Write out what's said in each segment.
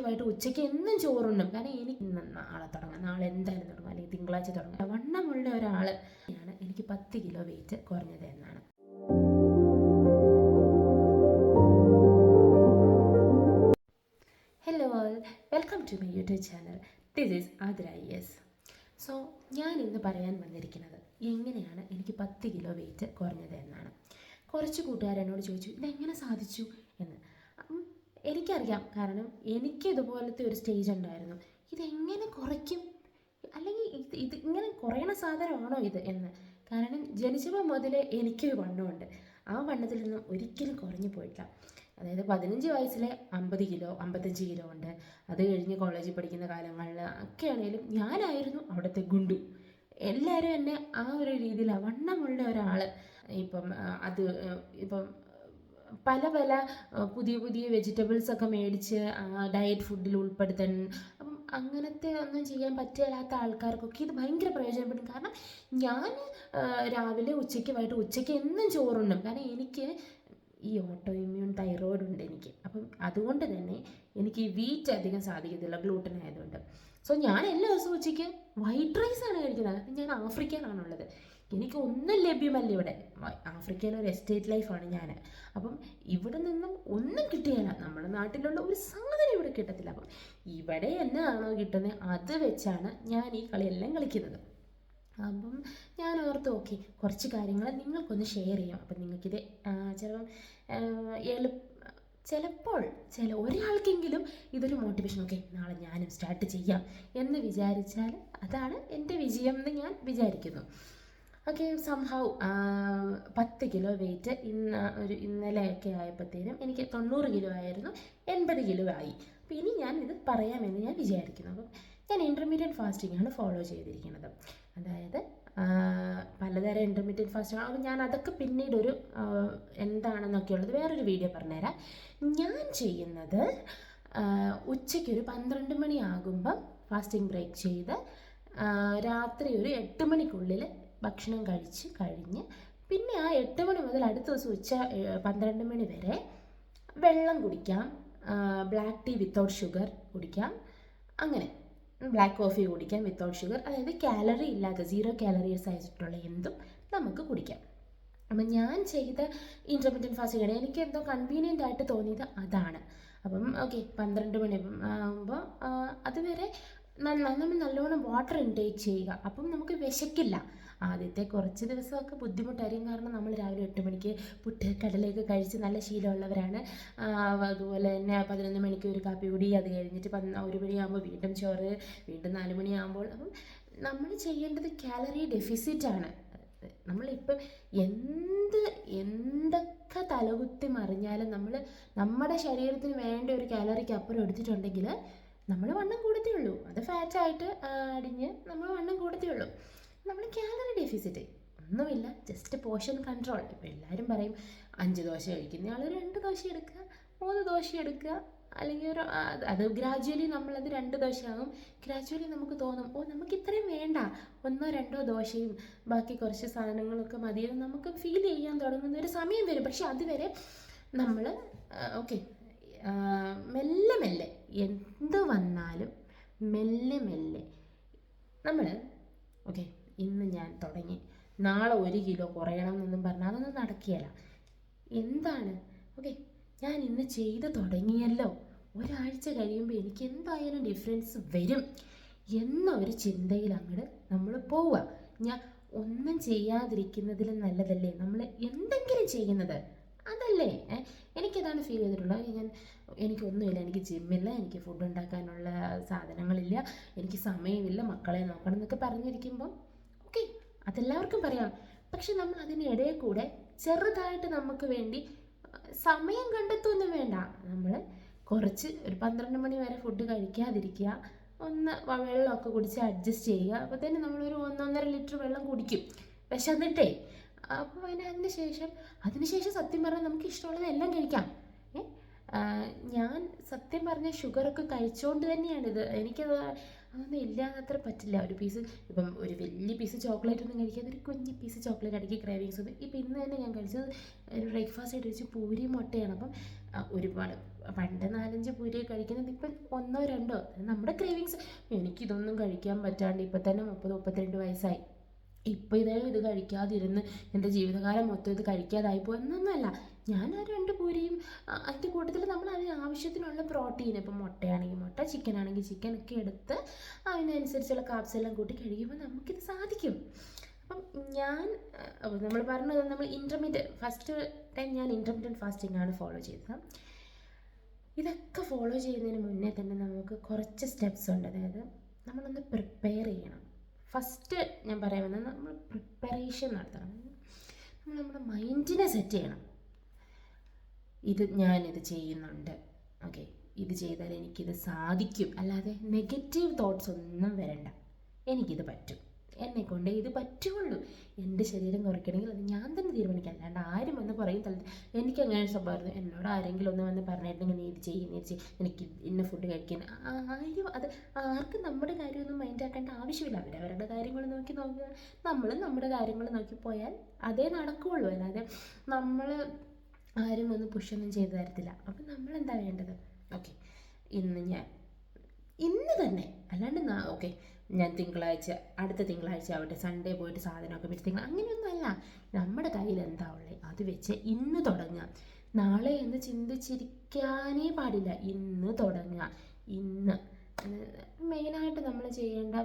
വൈകിട്ട് ഉച്ചയ്ക്ക് എന്നും ചോറുണ്ടും. കാരണം എനിക്ക് നാളെ തുടങ്ങാം, നാളെ എന്തായാലും തുടങ്ങും, അല്ലെങ്കിൽ തിങ്കളാഴ്ച തുടങ്ങാം. വണ്ണമുള്ള ഒരാൾ ആണ് എനിക്ക് 10 കിലോ വെയിറ്റ് കുറഞ്ഞത് എന്നാണ്. Hello all, welcome to my YouTube channel. This is Athira IAS. So ഞാൻ ഇന്ന് പറയാൻ വന്നിരിക്കുന്നത് എങ്ങനെയാണ് എനിക്ക് 10 കിലോ വെയിറ്റ് കുറഞ്ഞത് എന്നാണ്. കുറച്ച് കൂട്ടുകാരെന്നോട് ചോദിച്ചു ഇതെങ്ങനെ സാധിച്ചു എന്ന്. എനിക്കറിയാം, കാരണം എനിക്ക് ഇതുപോലത്തെ ഒരു സ്റ്റേജ് ഉണ്ടായിരുന്നു. ഇതെങ്ങനെ കുറയ്ക്കും, അല്ലെങ്കിൽ ഇത് ഇങ്ങനെ കുറയണ സാധനമാണോ ഇത് എന്ന്. കാരണം ജനിച്ചപ്പോൾ മുതലേ എനിക്കൊരു വണ്ണമുണ്ട്. ആ വണ്ണത്തിൽ നിന്നും ഒരിക്കലും കുറഞ്ഞു പോയിട്ടില്ല. അതായത് 15 വയസ്സിലെ 50 കിലോ 55 കിലോ ഉണ്ട്. അത് കഴിഞ്ഞ് കോളേജിൽ പഠിക്കുന്ന കാലങ്ങളിൽ ഒക്കെ ആണെങ്കിലും ഞാനായിരുന്നു അവിടുത്തെ ഗുണ്ടു. എല്ലാവരും എന്നെ ആ ഒരു രീതിയിലാണ്, വണ്ണമുള്ള ഒരാൾ. ഇപ്പം പല പുതിയ പുതിയ വെജിറ്റബിൾസൊക്കെ മേടിച്ച് ഡയറ്റ് ഫുഡിൽ ഉൾപ്പെടുത്താൻ. അപ്പം അങ്ങനത്തെ ഒന്നും ചെയ്യാൻ പറ്റില്ലാത്ത ആൾക്കാർക്കൊക്കെ ഇത് ഭയങ്കര പ്രയോജനപ്പെടും. കാരണം ഞാൻ രാവിലെ ഉച്ചയ്ക്ക് എന്നും ചോറുണ്ടും. കാരണം എനിക്ക് ഈ ഓട്ടോ ഇമ്മ്യൂൺ തൈറോയിഡ് ഉണ്ട് എനിക്ക്. അപ്പം അതുകൊണ്ട് തന്നെ എനിക്ക് ഈ വീറ്റ് അധികം സാധിക്കത്തില്ല, ഗ്ലൂട്ടൻ ആയതുകൊണ്ട്. സോ ഞാൻ എല്ലാ ദിവസവും ഉച്ചയ്ക്ക് വൈറ്റ് റൈസാണ് കഴിക്കുന്നത്. ഞാൻ ആഫ്രിക്കയിലാണുള്ളത്, എനിക്ക് ഒന്നും ലഭ്യമല്ല ഇവിടെ. ആഫ്രിക്കയിലെ ഒരു എസ്റ്റേറ്റ് ലൈഫാണ് ഞാൻ. അപ്പം ഇവിടെ നിന്നും ഒന്നും കിട്ടിയല്ല. നമ്മുടെ നാട്ടിലുള്ള ഒരു സാധനം ഇവിടെ കിട്ടത്തില്ല. അപ്പം ഇവിടെ എന്നാണോ കിട്ടുന്നത് അത് വെച്ചാണ് ഞാൻ ഈ കളിയെല്ലാം കളിക്കുന്നത്. അപ്പം ഞാൻ ഓർത്ത് ഓക്കെ, കുറച്ച് കാര്യങ്ങൾ നിങ്ങൾക്കൊന്ന് ഷെയർ ചെയ്യാം. അപ്പം നിങ്ങൾക്കിത് ചിലപ്പോൾ ഒരാൾക്കെങ്കിലും ഇതൊരു മോട്ടിവേഷൻ, ഓക്കെ നാളെ ഞാനും സ്റ്റാർട്ട് ചെയ്യാം എന്ന് വിചാരിച്ചാൽ അതാണ് എൻ്റെ വിജയം എന്ന് ഞാൻ വിചാരിക്കുന്നു. ഓക്കെ, സംഹൗ 10 കിലോ വെയിറ്റ് ഇന്നലെയൊക്കെ ആയപ്പോഴത്തേനും എനിക്ക് 90 കിലോ ആയിരുന്നു, 80 കിലോ ആയി. അപ്പോൾ ഇനി ഞാൻ ഇത് പറയാമെന്ന് ഞാൻ വിചാരിക്കുന്നു. അപ്പം ഞാൻ ഇൻ്റർമീഡിയറ്റ് ഫാസ്റ്റിംഗ് ആണ് ഫോളോ ചെയ്തിരിക്കുന്നത്. അതായത് പലതരം ഇൻ്റർമീഡിയറ്റ് ഫാസ്റ്റിംഗ്. അപ്പോൾ ഞാൻ അതൊക്കെ പിന്നീട് എന്താണെന്നൊക്കെ ഉള്ളത് വേറൊരു വീഡിയോ പറഞ്ഞുതരാം. ഞാൻ ചെയ്യുന്നത് ഉച്ചയ്ക്കൊരു 12 മണിയാകുമ്പം ഫാസ്റ്റിംഗ് ബ്രേക്ക് ചെയ്ത് രാത്രി ഒരു 8 മണിക്കുള്ളിൽ ഭക്ഷണം കഴിഞ്ഞ് പിന്നെ ആ 8 മണി മുതൽ അടുത്ത ദിവസം 12 മണി വരെ വെള്ളം കുടിക്കാം, ബ്ലാക്ക് ടീ വിത്തൗട്ട് ഷുഗർ കുടിക്കാം, അങ്ങനെ ബ്ലാക്ക് കോഫി കുടിക്കാം വിത്തൗട്ട് ഷുഗർ. അതായത് കാലറി ഇല്ലാത്ത 0 കാലറീസ് ആയിട്ടുള്ള എന്തും നമുക്ക് കുടിക്കാം. അപ്പം ഞാൻ ചെയ്ത ഇൻ്റർമീഡിയറ്റ് ഫാസ്റ്റിംഗ് എനിക്ക് എന്തോ കൺവീനിയൻ്റ് ആയിട്ട് തോന്നിയത് അതാണ്. അപ്പം ഓക്കെ, 12 മണി ആകുമ്പോൾ അതുവരെ നമ്മൾ നല്ലോണം വാട്ടർ ഇൻടേക്ക് ചെയ്യുക. അപ്പം നമുക്ക് വിശക്കില്ല. ആദ്യത്തെ കുറച്ച് ദിവസമൊക്കെ ബുദ്ധിമുട്ടായിരിക്കും, കാരണം നമ്മൾ രാവിലെ 8 മണിക്ക് പുട്ട് കടലയൊക്കെ കഴിച്ച് നല്ല ശീലമുള്ളവരാണ്. അതുപോലെ തന്നെ 11 മണിക്ക് ഒരു കാപ്പി കുടി, അത് കഴിഞ്ഞിട്ട് 1 മണിയാകുമ്പോൾ വീണ്ടും ചോറ്, വീണ്ടും 4 മണിയാകുമ്പോൾ. അപ്പം നമ്മൾ ചെയ്യേണ്ടത് കാലറി ഡെഫിസിറ്റാണ്. നമ്മളിപ്പം എന്തൊക്കെ തലകുത്തി മറിഞ്ഞാലും നമ്മുടെ ശരീരത്തിന് വേണ്ട ഒരു കാലറിക്ക് അപ്പുറം എടുത്തിട്ടുണ്ടെങ്കിൽ നമ്മൾ വണ്ണം കൂടത്തേ ഉള്ളൂ. അത് ഫാറ്റായിട്ട് അടിഞ്ഞ് നമ്മൾ വണ്ണം കൂടത്തേ ഉള്ളൂ. നമ്മൾ കാലറി ഡെഫിസിറ്റ് ഒന്നുമില്ല, ജസ്റ്റ് പോർഷൻ കൺട്രോൾ. ഇപ്പോൾ എല്ലാവരും പറയും 5 ദോശ കഴിക്കുന്ന ആൾ 2 ദോശ എടുക്കുക, 3 ദോശ എടുക്കുക, അല്ലെങ്കിൽ അത് ഗ്രാജുവലി നമ്മളത് 2 ദോശയാകും. ഗ്രാജുവലി നമുക്ക് തോന്നും നമുക്ക് ഇത്രയും വേണ്ട, 1 2 ദോശയും ബാക്കി കുറച്ച് സാധനങ്ങളൊക്കെ മതിയെന്ന് നമുക്ക് ഫീൽ ചെയ്യാൻ തുടങ്ങുന്ന ഒരു സമയം വരും. പക്ഷെ അതുവരെ നമ്മൾ ഓക്കെ, മെല്ലെ എന്ത് വന്നാലും മെല്ലെ നമ്മൾ ഓക്കെ, ഇന്ന് ഞാൻ തുടങ്ങി നാളെ 1 കിലോ കുറയണം എന്നൊന്നും പറഞ്ഞാൽ അതൊന്നും നടക്കുകയില്ല. എന്താണ് ഓക്കെ, ഞാൻ ഇന്ന് ചെയ്ത് തുടങ്ങിയല്ലോ, ഒരാഴ്ച കഴിയുമ്പോൾ എനിക്ക് എന്തായാലും ഡിഫറൻസ് വരും എന്നൊരു ചിന്തയിൽ അങ്ങോട്ട് നമ്മൾ പോവുക. ഞാൻ ഒന്നും ചെയ്യാതിരിക്കുന്നതിലും നല്ലതല്ലേ നമ്മൾ എന്തെങ്കിലും ചെയ്യുന്നത്, അതല്ലേ? എനിക്കതാണ് ഫീൽ ചെയ്തിട്ടുള്ളത്. എനിക്കൊന്നുമില്ല, എനിക്ക് ജിമ്മില്ല, എനിക്ക് ഫുഡ് ഉണ്ടാക്കാനുള്ള സാധനങ്ങളില്ല, എനിക്ക് സമയമില്ല, മക്കളെ നോക്കണം എന്നൊക്കെ പറഞ്ഞിരിക്കുമ്പോൾ ഓക്കെ, അതെല്ലാവർക്കും പറയാം. പക്ഷെ നമ്മൾ അതിനിടയിൽ കൂടെ ചെറുതായിട്ട് നമുക്ക് വേണ്ടി സമയം കണ്ടെത്തൊന്നും വേണ്ട. നമ്മൾ കുറച്ച് ഒരു 12 മണി വരെ ഫുഡ് കഴിക്കാതിരിക്കുക, വെള്ളമൊക്കെ കുടിച്ച് അഡ്ജസ്റ്റ് ചെയ്യുക. അപ്പോൾ തന്നെ നമ്മളൊരു 1-1.5 ലിറ്റർ വെള്ളം കുടിക്കും വിശന്നിട്ടേ. അപ്പോൾ അതിനുശേഷം സത്യം പറഞ്ഞാൽ നമുക്ക് ഇഷ്ടമുള്ളത് എല്ലാം കഴിക്കാം. ഞാൻ സത്യം പറഞ്ഞ ഷുഗറൊക്കെ കഴിച്ചുകൊണ്ട് തന്നെയാണിത്. എനിക്കത് അതൊന്നും ഇല്ലാതെ പറ്റില്ല. ഇപ്പം ഒരു വലിയ പീസ് ചോക്ലേറ്റ് ഒന്നും കഴിക്കാതെ ഒരു കുഞ്ഞ് പീസ് ചോക്ലേറ്റ് ഇടയ്ക്ക് ക്രേവിങ്സ് ഒന്നും. ഇപ്പം ഇന്ന് തന്നെ ഞാൻ കഴിച്ചത് ഒരു ബ്രേക്ക്ഫാസ്റ്റ് ആയിട്ട് കഴിച്ച് പൂരി മുട്ടയാണ്. അപ്പം ഒരുപാട് പണ്ട് 4-5 പൂരി കഴിക്കുന്നത് ഇപ്പം 1-2. നമ്മുടെ ക്രേവിങ്സ്. എനിക്കിതൊന്നും കഴിക്കാൻ പറ്റാണ്ട് ഇപ്പം തന്നെ 30-32 വയസ്സായി. ഇപ്പം ഇത് കഴിക്കാതിരുന്ന് എൻ്റെ ജീവിതകാലം മൊത്തം ഇത് കഴിക്കാതായിപ്പോൾ എന്നൊന്നുമല്ല. ഞാൻ ആ 2 പൂരിയും അതിൻ്റെ കൂട്ടത്തിൽ നമ്മൾ അതിന് ആവശ്യത്തിനുള്ള പ്രോട്ടീൻ, ഇപ്പം മുട്ടയാണെങ്കിൽ മുട്ട, ചിക്കൻ ആണെങ്കിൽ ചിക്കൻ ഒക്കെ എടുത്ത് അതിനനുസരിച്ചുള്ള കാർബ്സ് എല്ലാം കൂട്ടി കഴിയുമ്പോൾ നമുക്കിത് സാധിക്കും. അപ്പം ഞാൻ നമ്മൾ പറഞ്ഞത് നമ്മൾ ഫസ്റ്റ് ടൈം ഞാൻ ഇൻ്റർമീഡിയറ്റ് ഫാസ്റ്റിംഗ് ആണ് ഫോളോ ചെയ്തത്. ഇതൊക്കെ ഫോളോ ചെയ്യുന്നതിന് മുന്നേ തന്നെ നമുക്ക് കുറച്ച് സ്റ്റെപ്സ് ഉണ്ട്. അതായത് നമ്മളൊന്ന് പ്രിപ്പയർ ചെയ്യണം. ഫസ്റ്റ് ഞാൻ പറയാൻ വന്നത് നമ്മൾ പ്രിപ്പറേഷൻ നടത്തണം. നമ്മൾ നമ്മുടെ മൈൻഡിനെ സെറ്റ് ചെയ്യണം. ഞാനിത് ചെയ്യുന്നുണ്ട്, ഓക്കെ, ഇത് ചെയ്താൽ എനിക്കിത് സാധിക്കും. അല്ലാതെ നെഗറ്റീവ് തോട്ട്സ് ഒന്നും വരണ്ട. എനിക്കിത് പറ്റും, എന്നെക്കൊണ്ട് ഇത് പറ്റുള്ളൂ. എൻ്റെ ശരീരം കുറയ്ക്കണമെങ്കിൽ അത് ഞാൻ തന്നെ തീരുമാനിക്കാം. അല്ലാണ്ട് ആരും വന്ന് പറയും എനിക്ക് അങ്ങനെ സ്വഭാവമായിരുന്നു. എന്നോട് ആരെങ്കിലും ഒന്ന് വന്ന് പറഞ്ഞിട്ടുണ്ടെങ്കിൽ നീ ഇത് ചെയ്യും, എനിക്ക് ഇന്ന ഫുഡ് കഴിക്കാൻ. ആരും അത് ആർക്കും നമ്മുടെ കാര്യമൊന്നും മൈൻഡാക്കേണ്ട ആവശ്യമില്ല. അവരവരുടെ കാര്യങ്ങൾ നോക്കുക, നമ്മളും നമ്മുടെ കാര്യങ്ങൾ നോക്കി പോയാൽ അതേ നടക്കുകയുള്ളൂ. അല്ലാതെ നമ്മൾ ആരും വന്ന് പുഷൊന്നും ചെയ്തു തരത്തില്ല. അപ്പം നമ്മളെന്താ വേണ്ടത്? ഓക്കെ, ഇന്ന് തന്നെ, അല്ലാണ്ട് ഓക്കെ ഞാൻ അടുത്ത തിങ്കളാഴ്ച ആവട്ടെ, സൺഡേ പോയിട്ട് സാധനമൊക്കെ വെച്ച് അങ്ങനെയൊന്നുമല്ല. നമ്മുടെ കയ്യിൽ എന്താ ഉള്ളത് അത് വെച്ച് ഇന്ന് തുടങ്ങുക. നാളെ എന്ന് ചിന്തിച്ചിരിക്കാനേ പാടില്ല. ഇന്ന് തുടങ്ങുക. ഇന്ന് മെയിനായിട്ട് നമ്മൾ ചെയ്യേണ്ട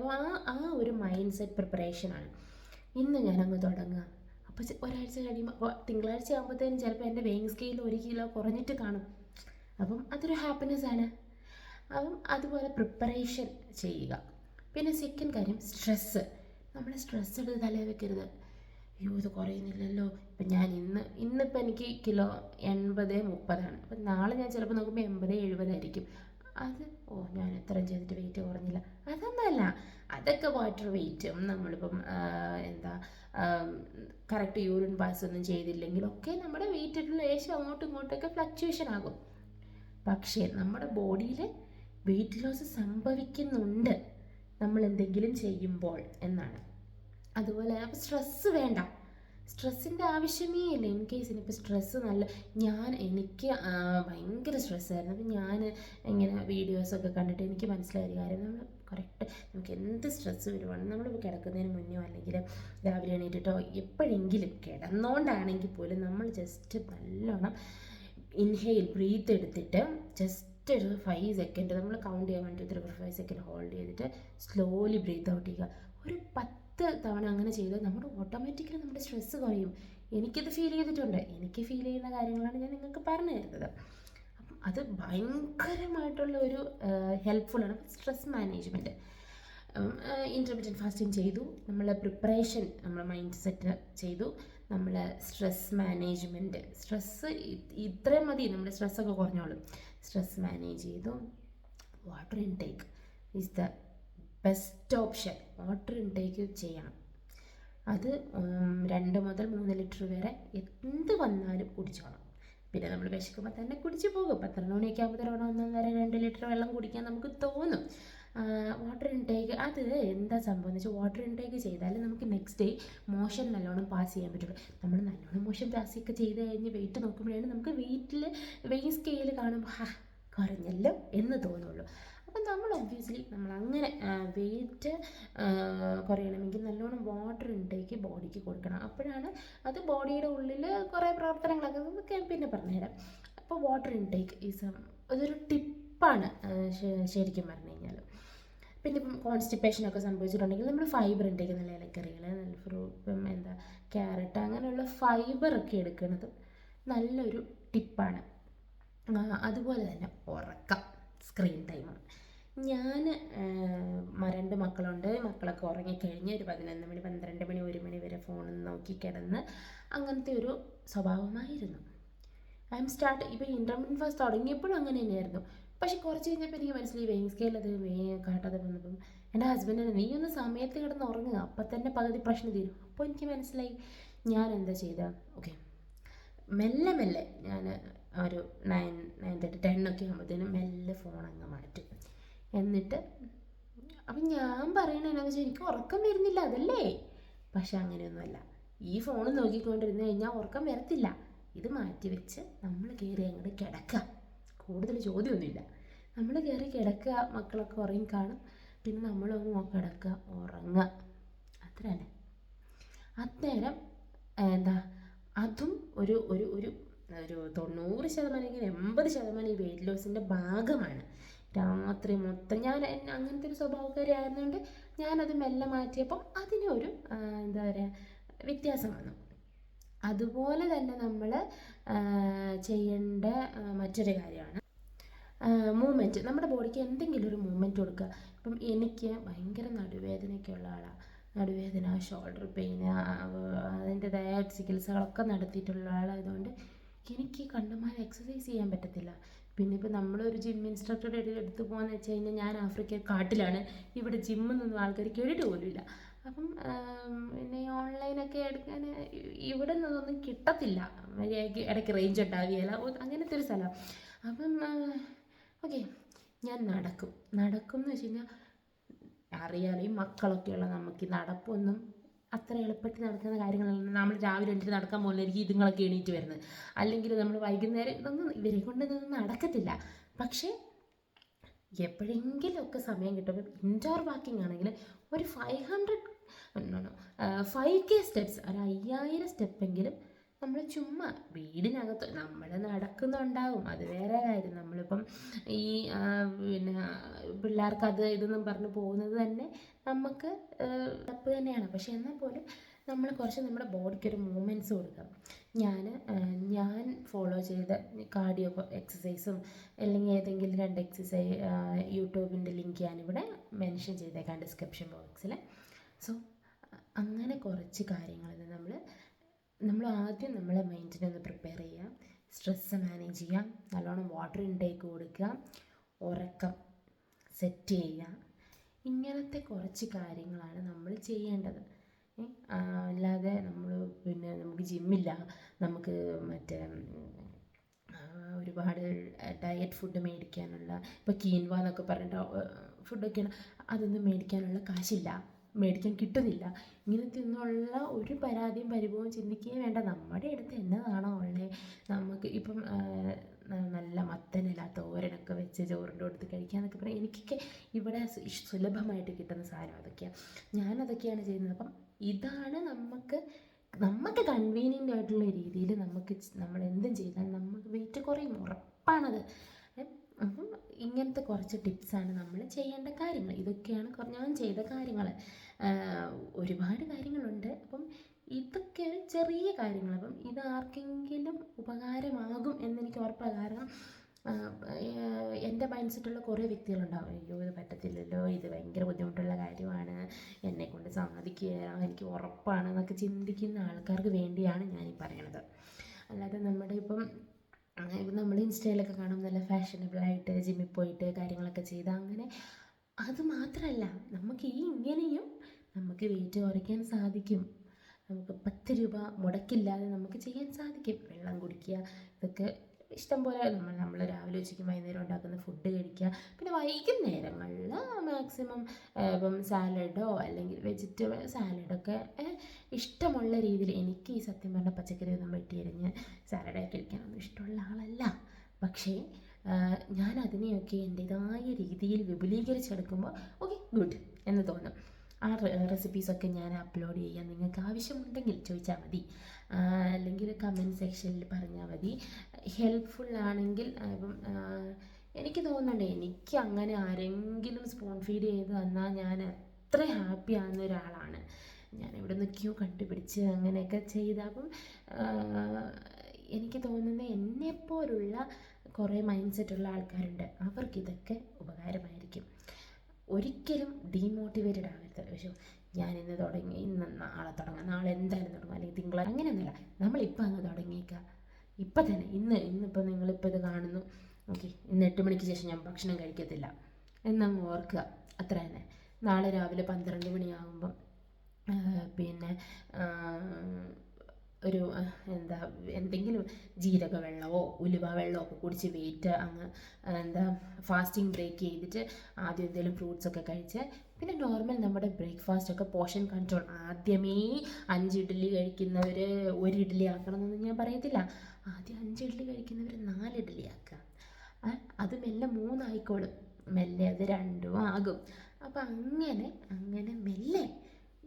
ആ ഒരു മൈൻഡ് സെറ്റ് പ്രിപ്പറേഷനാണ്. ഇന്ന് ഞാനങ്ങ് തുടങ്ങുക. അപ്പോൾ ഒരാഴ്ച കഴിയുമ്പോൾ, അപ്പോൾ തിങ്കളാഴ്ച ആകുമ്പോഴത്തേനും ചിലപ്പോൾ എൻ്റെ വെയിങ് സ്കെയിൽ 1 കിലോ കുറഞ്ഞിട്ട് കാണും. അപ്പം അതൊരു ഹാപ്പിനെസ്സാണ്. അപ്പം അതുപോലെ പ്രിപ്പറേഷൻ ചെയ്യുക. പിന്നെ സെക്കൻഡ് കാര്യം സ്ട്രെസ്സ്. നമ്മൾ സ്ട്രെസ് എടുത്ത് തലയിൽ വെക്കരുത്. അയ്യോ ഇത് കുറയുന്നില്ലല്ലോ, ഇപ്പം ഞാൻ ഇന്നിപ്പോൾ എനിക്ക് കിലോ 80-30 അപ്പം നാളെ ഞാൻ ചിലപ്പോൾ നോക്കുമ്പോൾ 80-70 ആയിരിക്കും. ഞാൻ എത്രയും ചെയ്തിട്ട് വെയിറ്റ് കുറഞ്ഞില്ല. അതൊന്നുമല്ല, അതൊക്കെ വാട്ടർ വെയിറ്റും നമ്മളിപ്പം കറക്റ്റ് യൂറിൻ പാസ് ഒന്നും ചെയ്തില്ലെങ്കിലൊക്കെ നമ്മുടെ വെയിറ്റിൽ ലേശം അങ്ങോട്ടും ഇങ്ങോട്ടൊക്കെ ഫ്ലക്ച്വേഷൻ ആകും. പക്ഷേ നമ്മുടെ ബോഡിയിൽ വെയിറ്റ് ലോസ് സംഭവിക്കുന്നുണ്ട് നമ്മൾ എന്തെങ്കിലും ചെയ്യുമ്പോൾ എന്നാണ്. അതുപോലെ അപ്പോൾ സ്ട്രെസ്സ് വേണ്ട, സ്ട്രെസ്സിൻ്റെ ആവശ്യമേ ഇല്ല. ഇൻ കേസ് ഇനിയിപ്പോൾ സ്ട്രെസ്സ് എനിക്ക് ഭയങ്കര സ്ട്രെസ്സായിരുന്നു. അപ്പം ഞാൻ ഇങ്ങനെ വീഡിയോസൊക്കെ കണ്ടിട്ട് എനിക്ക് മനസ്സിലായ കാര്യം, നമ്മൾ കറക്റ്റ് നമുക്ക് എന്ത് സ്ട്രെസ്സ് വരുവാണെന്ന് നമ്മളിപ്പോൾ കിടക്കുന്നതിന് മുന്നോ അല്ലെങ്കിൽ രാവിലെ എണീറ്റിട്ടോ എപ്പോഴെങ്കിലും കിടന്നുകൊണ്ടാണെങ്കിൽ പോലും നമ്മൾ ജസ്റ്റ് നല്ലോണം ബ്രീത്ത് എടുത്തിട്ട് ജസ്റ്റ് ഒരു 5 സെക്കൻഡ് നമ്മൾ കൗണ്ട് ചെയ്യാൻ വേണ്ടിയിട്ട് 1 2 3 4 5 സെക്കൻഡ് ഹോൾഡ് ചെയ്തിട്ട് സ്ലോലി ബ്രീത്ത് ഔട്ട് ചെയ്യുക. ഒരു 10 തവണ അങ്ങനെ ചെയ്താൽ നമ്മുടെ ഓട്ടോമാറ്റിക്കലി നമ്മുടെ സ്ട്രെസ്സ് കുറയും. എനിക്കിത് ഫീൽ ചെയ്തിട്ടുണ്ട്. എനിക്ക് ഫീൽ ചെയ്യുന്ന കാര്യങ്ങളാണ് ഞാൻ നിങ്ങൾക്ക് പറഞ്ഞു തരുന്നത്. അപ്പം അത് ഭയങ്കരമായിട്ടുള്ള ഒരു ഹെൽപ്ഫുള്ളാണ്. Stress management. ഇൻ്റർമീഡിയറ്റ് ഫാസ്റ്റിംഗ് ചെയ്തു, നമ്മൾ പ്രിപ്പറേഷൻ, നമ്മൾ മൈൻഡ് സെറ്റ് ചെയ്തു, നമ്മൾ സ്ട്രെസ് മാനേജ്മെൻറ്റ്, സ്ട്രെസ്സ് ഇത്രയും മതി, നമ്മുടെ സ്ട്രെസ്സൊക്കെ കുറഞ്ഞോളും. സ്ട്രെസ് മാനേജ് ചെയ്തു. Water intake is the best option. Water intake ചെയ്യണം. അത് 2 മുതൽ 3 ലിറ്റർ വരെ എന്ത് വന്നാലും കുടിച്ചോണം. പിന്നെ നമ്മൾ വിശക്കുമ്പോൾ തന്നെ കുടിച്ച് പോകും. 12 മണിയൊക്കെ ആകുമ്പോഴത്തേനും 1-1.5-2 ലിറ്റർ വെള്ളം കുടിക്കാൻ നമുക്ക് തോന്നും. വാട്ടർ ഇൻടേക്ക് അത് എന്താ സംഭവം എന്ന് വെച്ചാൽ, വാട്ടർ ഇൻടേക്ക് ചെയ്താൽ നമുക്ക് നെക്സ്റ്റ് ഡേ മോഷൻ നല്ലോണം പാസ് ചെയ്യാൻ പറ്റുള്ളൂ. നമ്മൾ നല്ലോണം മോഷൻ പാസ്സൊക്കെ ചെയ്ത് കഴിഞ്ഞ് വെയിറ്റ് നോക്കുമ്പോഴാണ് നമുക്ക് വെയിറ്റ് സ്കെയിൽ കാണുമ്പോൾ കുറഞ്ഞല്ലോ എന്ന് തോന്നുള്ളൂ. അപ്പം നമ്മൾ ഒബ്വിയസ്ലി അങ്ങനെ വെയിറ്റ് കുറയണമെങ്കിൽ നല്ലോണം വാട്ടർ ഇൻടേക്ക് ബോഡിക്ക് കൊടുക്കണം. അപ്പോഴാണ് അത് ബോഡിയുടെ ഉള്ളിൽ കുറേ പ്രവർത്തനങ്ങളൊക്കെ അതൊക്കെ പിന്നെ പറഞ്ഞുതരാം. അപ്പോൾ വാട്ടർ ഇൻടേക്ക് അതൊരു ടിപ്പാണ് ശരിക്കും പറഞ്ഞു കഴിഞ്ഞാൽ. പിന്നെ ഇപ്പം കോൺസ്റ്റിപ്പേഷനൊക്കെ സംഭവിച്ചിട്ടുണ്ടെങ്കിൽ നമ്മൾ ഫൈബർ ഇൻടേക്ക്, നല്ല ഇലക്കറികൾ, നല്ല ഫ്രൂട്ട്, ക്യാരറ്റ്, അങ്ങനെയുള്ള ഫൈബറൊക്കെ എടുക്കുന്നത് നല്ലൊരു ടിപ്പാണ്. അതുപോലെ തന്നെ ഉറക്കം, സ്ക്രീൻ ടൈം. ഞാൻ 2 മക്കളുണ്ട്. മക്കളൊക്കെ ഉറങ്ങിക്കഴിഞ്ഞ് ഒരു 11 മണി 12 മണി 1 മണി വരെ ഫോണിൽ നോക്കി കിടന്ന് അങ്ങനത്തെ ഒരു സ്വഭാവമായിരുന്നു. ഇപ്പോൾ ഇൻ്റർമീഡിയറ്റ് ഫാസ്റ്റ് തുടങ്ങിയപ്പോഴും അങ്ങനെ തന്നെയായിരുന്നു. പക്ഷെ കുറച്ച് കഴിഞ്ഞപ്പോൾ എനിക്ക് മനസ്സിലായി വെയിങ് സ്കെയിൽ അത് കാട്ടാതെ വന്നപ്പം എൻ്റെ ഹസ്ബൻഡിന് നീ ഒന്ന് സമയത്ത് കിടന്ന് ഉറങ്ങുക, അപ്പം തന്നെ പകുതി പ്രശ്നം തീരും. അപ്പോൾ എനിക്ക് മനസ്സിലായി ഞാൻ എന്താ ചെയ്ത, ഓക്കെ മെല്ലെ ഞാൻ ഒരു 9-9:30 10 ഒക്കെ ആകുമ്പോഴത്തേനും മെല്ലെ ഫോൺ അങ്ങ് മാറ്റും. എന്നിട്ട് അപ്പം ഞാൻ പറയണതെന്നു വെച്ചാൽ എനിക്ക് ഉറക്കം വരുന്നില്ല അതല്ലേ, പക്ഷെ അങ്ങനെയൊന്നുമല്ല. ഈ ഫോൺ നോക്കിക്കൊണ്ടിരുന്ന് കഴിഞ്ഞാൽ ഉറക്കം വരത്തില്ല. ഇത് മാറ്റി വെച്ച് നമ്മൾ കയറി അങ്ങോട്ട് കിടക്കുക. കൂടുതൽ ചോദ്യമൊന്നുമില്ല. നമ്മൾ കയറി കിടക്കുക, മക്കളൊക്കെ ഉറങ്ങി കാണും, പിന്നെ നമ്മളൊന്ന് കിടക്കുക, ഉറങ്ങുക, അത്ര തന്നെ. അന്നേരം എന്താ അതും ഒരു ഒരു ഒരു ഒരു 90% 80% ഈ വെയിറ്റ് ലോസിൻ്റെ ഭാഗമാണ്. രാത്രി മൊത്തം ഞാൻ അങ്ങനത്തെ ഒരു സ്വഭാവക്കാരി ആയിരുന്നുകൊണ്ട് ഞാനത് മെല്ലെ മാറ്റിയപ്പം അതിനൊരു എന്താ പറയുക വ്യത്യാസം വന്നു. അതുപോലെ തന്നെ നമ്മൾ ചെയ്യേണ്ട മറ്റൊരു കാര്യമാണ് മൂവ്മെൻറ്റ്. നമ്മുടെ ബോഡിക്ക് എന്തെങ്കിലും ഒരു മൂവ്മെൻറ്റ് കൊടുക്കുക. ഇപ്പം എനിക്ക് ഭയങ്കര നടുവേദനയൊക്കെ ഉള്ള ആളാണ്. നടുവേദന, ഷോൾഡർ പെയിൻ, അതിൻ്റെതായ ചികിത്സകളൊക്കെ നടത്തിയിട്ടുള്ള ആളായതുകൊണ്ട് എനിക്ക് കണ്ടമാനം എക്സസൈസ് ചെയ്യാൻ പറ്റത്തില്ല. പിന്നെ ഇപ്പോൾ നമ്മളൊരു ജിം ഇൻസ്ട്രക്ടറുടെ അടുത്ത് പോകാന്ന് വെച്ച് കഴിഞ്ഞാൽ ഞാൻ ആഫ്രിക്ക കാട്ടിലാണ്, ഇവിടെ ജിമ്മിൽ നിന്നും ആൾക്കാർ കേട്ടിട്ട് പോലുമില്ല. അപ്പം പിന്നെ ഓൺലൈനൊക്കെ എടുക്കാൻ ഇവിടെ നിന്നൊന്നും കിട്ടത്തില്ല, ഇടയ്ക്ക് റേഞ്ച് ഉണ്ടാവുകയില്ല, അങ്ങനത്തെ ഒരു സ്ഥലം. അപ്പം ഓക്കെ, ഞാൻ നടക്കും എന്ന് വെച്ച് കഴിഞ്ഞാൽ അറിയാലോ ഈ മക്കളൊക്കെയുള്ള നമുക്ക് ഈ നടപ്പൊന്നും അത്ര എളുപ്പത്തിൽ നടക്കുന്ന കാര്യങ്ങളല്ല. നമ്മൾ രാവിലെ എണീറ്റ് നടക്കാൻ പോകുന്നതായിരിക്കും ഇതുങ്ങളൊക്കെ എണീറ്റ് വരുന്നത്, അല്ലെങ്കിൽ നമ്മൾ വൈകുന്നേരം, ഇതൊന്നും ഇവരെ കൊണ്ട് ഇതൊന്നും നടക്കത്തില്ല. പക്ഷേ എപ്പോഴെങ്കിലുമൊക്കെ സമയം കിട്ടുമ്പോൾ ഇൻഡോർ വാക്കിംഗ് ആണെങ്കിൽ ഒരു 5K സ്റ്റെപ്സ്, ഒരു 5000 സ്റ്റെപ്പെങ്കിലും നമ്മൾ ചുമ്മാ വീടിനകത്ത് നമ്മൾ നടക്കുന്നുണ്ടാവും, അത് വേറെ കാര്യം. നമ്മളിപ്പം ഈ പിന്നെ പിള്ളേർക്ക് അത് ഇതൊന്നും പറഞ്ഞ് പോകുന്നത് തന്നെ നമുക്ക് തപ്പ് തന്നെയാണ്. പക്ഷെ എന്നാൽ പോലും നമ്മൾ കുറച്ച് നമ്മുടെ ബോഡിക്കൊരു മൂവ്മെൻറ്റ്സ് കൊടുക്കാം. ഞാൻ ഫോളോ ചെയ്ത കാർഡിയോ എക്സസൈസും അല്ലെങ്കിൽ ഏതെങ്കിലും 2 എക്സസൈസ് യൂട്യൂബിൻ്റെ ലിങ്ക് ഞാനിവിടെ മെൻഷൻ ചെയ്തേക്കാം ഡിസ്ക്രിപ്ഷൻ ബോക്സിൽ. സോ അങ്ങനെ കുറച്ച് കാര്യങ്ങൾ നമ്മൾ ആദ്യം നമ്മളെ മൈൻഡിനെ ഒന്ന് പ്രിപ്പയർ ചെയ്യുക, സ്ട്രെസ്സ് മാനേജ് ചെയ്യുക, നല്ലോണം വാട്ടർ ഇൻടേക്ക് കൊടുക്കുക, ഉറക്കം സെറ്റ് ചെയ്യുക. ഇങ്ങനത്തെ കുറച്ച് കാര്യങ്ങളാണ് നമ്മൾ ചെയ്യേണ്ടത്. അല്ലാതെ പിന്നെ നമുക്ക് ജിമ്മില്ല, നമുക്ക് മറ്റേ ഒരുപാട് ഡയറ്റ് ഫുഡ് മേടിക്കാനുള്ള, ഇപ്പോൾ കീൻവ എന്നൊക്കെ പറഞ്ഞിട്ട് ഫുഡൊക്കെയാണ്, അതൊന്നും മേടിക്കാനുള്ള കാശില്ല, മേടിക്കാൻ കിട്ടുന്നില്ല. ഇങ്ങനത്തെ ഒന്നുള്ള ഒരു പരാതിയും പരിഭവവും ചിന്തിക്കുകയും വേണ്ട. നമ്മുടെ അടുത്ത് എന്നതാണോ ഉള്ളത്, നമുക്ക് ഇപ്പം നല്ല മത്തനില തോരനൊക്കെ വെച്ച് ചോറിൻ്റെ അടുത്ത് കഴിക്കാമെന്നൊക്കെ പറയാം. എനിക്കൊക്കെ ഇവിടെ സുലഭമായിട്ട് കിട്ടുന്ന സാധനം അതൊക്കെയാണ്, ഞാനതൊക്കെയാണ് ചെയ്യുന്നത്. അപ്പം ഇതാണ് നമുക്ക് കൺവീനിയൻ്റ് ആയിട്ടുള്ള രീതിയിൽ നമ്മൾ എന്തും ചെയ്താൽ നമുക്ക് വെയിറ്റ് കുറയും, ഉറപ്പാണത്. അപ്പം ഇങ്ങനത്തെ കുറച്ച് ടിപ്സാണ് നമ്മൾ ചെയ്യേണ്ട കാര്യങ്ങൾ. ഇതൊക്കെയാണ് ഞാൻ ചെയ്ത കാര്യങ്ങൾ. ഒരുപാട് കാര്യങ്ങളുണ്ട്. അപ്പം ഇതൊക്കെ ചെറിയ കാര്യങ്ങൾ. അപ്പം ഇത് ആർക്കെങ്കിലും ഉപകാരമാകും എന്നെനിക്ക് ഉറപ്പാണ്. കാരണം എൻ്റെ മൈൻഡ് സെറ്റുള്ള കുറേ വ്യക്തികളുണ്ടാവും, അയ്യോ ഇത് പറ്റത്തില്ലല്ലോ, ഇത് ഭയങ്കര ബുദ്ധിമുട്ടുള്ള കാര്യമാണ്, എന്നെക്കൊണ്ട് സാധിക്കുകയില്ല, എനിക്ക് ഉറപ്പാണ് എന്നൊക്കെ ചിന്തിക്കുന്ന ആൾക്കാർക്ക് വേണ്ടിയാണ് ഞാനീ പറയണത്. അല്ലാതെ ഇപ്പം നമ്മൾ ഇൻസ്റ്റയിലൊക്കെ കാണും നല്ല ഫാഷനബിളായിട്ട് ജിമ്മിൽ പോയിട്ട് കാര്യങ്ങളൊക്കെ ചെയ്ത് അങ്ങനെ. അത് മാത്രമല്ല, നമുക്ക് ഇങ്ങനെയും നമുക്ക് വെയിറ്റ് കുറയ്ക്കാൻ സാധിക്കും. നമുക്ക് 10 രൂപ മുടക്കില്ലാതെ നമുക്ക് ചെയ്യാൻ സാധിക്കും. വെള്ളം കുടിക്കുക, ഇതൊക്കെ ഇഷ്ടം പോലെ നമ്മൾ രാവിലെ ഉച്ചയ്ക്കും വൈകുന്നേരം ഉണ്ടാക്കുന്ന ഫുഡ് കഴിക്കുക. പിന്നെ വൈകുന്നേരങ്ങളിൽ മാക്സിമം ഇപ്പം സാലഡോ അല്ലെങ്കിൽ വെജിറ്റബിൾ സാലഡൊക്കെ ഇഷ്ടമുള്ള രീതിയിൽ. എനിക്ക് ഈ സത്യം പറഞ്ഞ പച്ചക്കറി ഒന്നും വെട്ടിയരിഞ്ഞ് സാലഡായിട്ട് കഴിക്കാനൊന്നും ഇഷ്ടമുള്ള ആളല്ല. പക്ഷേ ഞാൻ അതിനെയൊക്കെ എൻ്റേതായ രീതിയിൽ വിപുലീകരിച്ചെടുക്കുമ്പോൾ ഓക്കെ ഗുഡ് എന്ന് തോന്നും. ആ റെസിപ്പീസൊക്കെ ഞാൻ അപ്ലോഡ് ചെയ്യാം, നിങ്ങൾക്ക് ആവശ്യമുണ്ടെങ്കിൽ ചോദിച്ചാൽ മതി, അല്ലെങ്കിൽ കമൻറ്റ് സെക്ഷനിൽ പറഞ്ഞാൽ മതി. ഹെൽപ്ഫുള്ളാണെങ്കിൽ ഇപ്പം എനിക്ക് തോന്നുന്നുണ്ട്, എനിക്ക് അങ്ങനെ ആരെങ്കിലും സ്പൂൺ ഫീഡ് ചെയ്ത് തന്നാൽ ഞാൻ അത്ര ഹാപ്പി ആകുന്ന ഒരാളാണ്. ഞാൻ ഇവിടെ നിന്ന് ക്യൂ കണ്ടുപിടിച്ച് അങ്ങനെയൊക്കെ ചെയ്ത്. അപ്പം എനിക്ക് തോന്നുന്നത് എന്നെപ്പോലുള്ള കുറേ മൈൻഡ് സെറ്റുള്ള ആൾക്കാരുണ്ട്, അവർക്കിതൊക്കെ ഉപകാരമായിരിക്കും. ഒരിക്കലും ഡീമോട്ടിവേറ്റഡ് ആവരുത്. പക്ഷേ ഞാൻ ഇന്ന് തുടങ്ങി, ഇന്ന് നാളെ തുടങ്ങാം, നാളെ എന്തായാലും തുടങ്ങാം, അല്ലെങ്കിൽ തിങ്കളാഴ്ച, അങ്ങനെയൊന്നുമില്ല. നമ്മളിപ്പോൾ അങ്ങ് തുടങ്ങിയേക്കുക, ഇപ്പം തന്നെ. ഇന്നിപ്പോൾ നിങ്ങളിപ്പോൾ ഇത് കാണുന്നു, ഓക്കെ, ഇന്ന് 8 മണിക്ക് ശേഷം ഞാൻ ഭക്ഷണം കഴിക്കത്തില്ല എന്നങ്ങ് ഓർക്കുക, അത്ര തന്നെ. നാളെ രാവിലെ 12 മണിയാകുമ്പം പിന്നെ ഒരു എന്തെങ്കിലും ജീരക വെള്ളമോ ഉലുവ വെള്ളമോ ഒക്കെ കുടിച്ച് വെയിറ്റ് ഫാസ്റ്റിംഗ് ബ്രേക്ക് ചെയ്തിട്ട് ആദ്യം എന്തെങ്കിലും ഫ്രൂട്ട്സൊക്കെ കഴിച്ച് പിന്നെ നോർമൽ നമ്മുടെ ബ്രേക്ക്ഫാസ്റ്റൊക്കെ പോർഷൻ കൺട്രോൾ. ആദ്യമേ 5 ഇഡ്ഡലി കഴിക്കുന്നവർ 1 ഇഡ്ഡലി ആക്കണം എന്നൊന്നും ഞാൻ പറയത്തില്ല. ആദ്യം 5 ഇഡ്ഡലി കഴിക്കുന്നവർ 4 ഇഡ്ഡലി ആക്കുക. അത് മെല്ലെ 3 ആയിക്കോളും, മെല്ലെ അത് 2 ആകും. അപ്പം അങ്ങനെ മെല്ലെ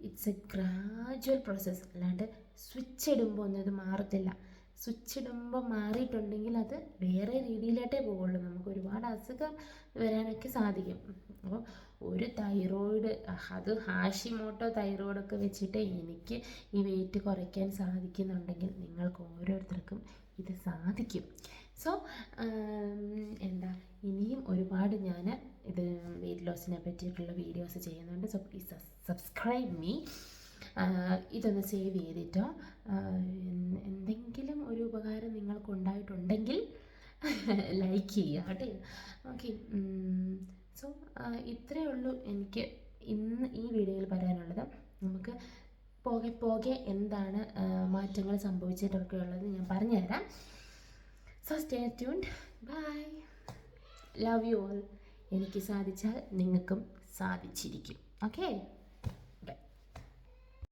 ഇറ്റ്സ് എ ഗ്രാജുവൽ പ്രോസസ്സ്. അല്ലാണ്ട് സ്വിച്ച് ഇടുമ്പോൾ ഒന്നും ഇത് മാറത്തില്ല. സ്വിച്ച് ഇടുമ്പോൾ മാറിയിട്ടുണ്ടെങ്കിൽ അത് വേറെ രീതിയിലായിട്ടേ പോവുള്ളൂ. നമുക്ക് ഒരുപാട് അസുഖം വരാനൊക്കെ സാധിക്കും. അപ്പോൾ ഒരു തൈറോയിഡ്, അത് ഹാഷിമോട്ടോ തൈറോയിഡൊക്കെ വെച്ചിട്ട് എനിക്ക് ഈ വെയിറ്റ് കുറയ്ക്കാൻ സാധിക്കുന്നുണ്ടെങ്കിൽ നിങ്ങൾക്ക് ഓരോരുത്തർക്കും ഇത് സാധിക്കും. സോ എന്താ, ഇനിയും ഒരുപാട് ഞാൻ ഇത് വെയിറ്റ് ലോസിനെ പറ്റിയിട്ടുള്ള വീഡിയോസ് ചെയ്യുന്നുണ്ട്. So please subscribe me. ഇതൊന്ന് സേവ് ചെയ്തിട്ടോ. എന്തെങ്കിലും ഒരു ഉപകാരം നിങ്ങൾക്കുണ്ടായിട്ടുണ്ടെങ്കിൽ ലൈക്ക് ചെയ്യുക കേട്ടോ. ഓക്കെ, സോ ഇത്രയേ ഉള്ളൂ എനിക്ക് ഇന്ന് ഈ വീഡിയോയിൽ പറയാനുള്ളത്. നമുക്ക് പോകെ പോകെ എന്താണ് മാറ്റങ്ങൾ സംഭവിച്ചിട്ടൊക്കെ ഉള്ളത് ഞാൻ പറഞ്ഞുതരാം. So stay tuned. Bye. Love you all. എനിക്ക് സാധിച്ചാൽ നിങ്ങൾക്കും സാധിച്ചിരിക്കും. ഓക്കെ.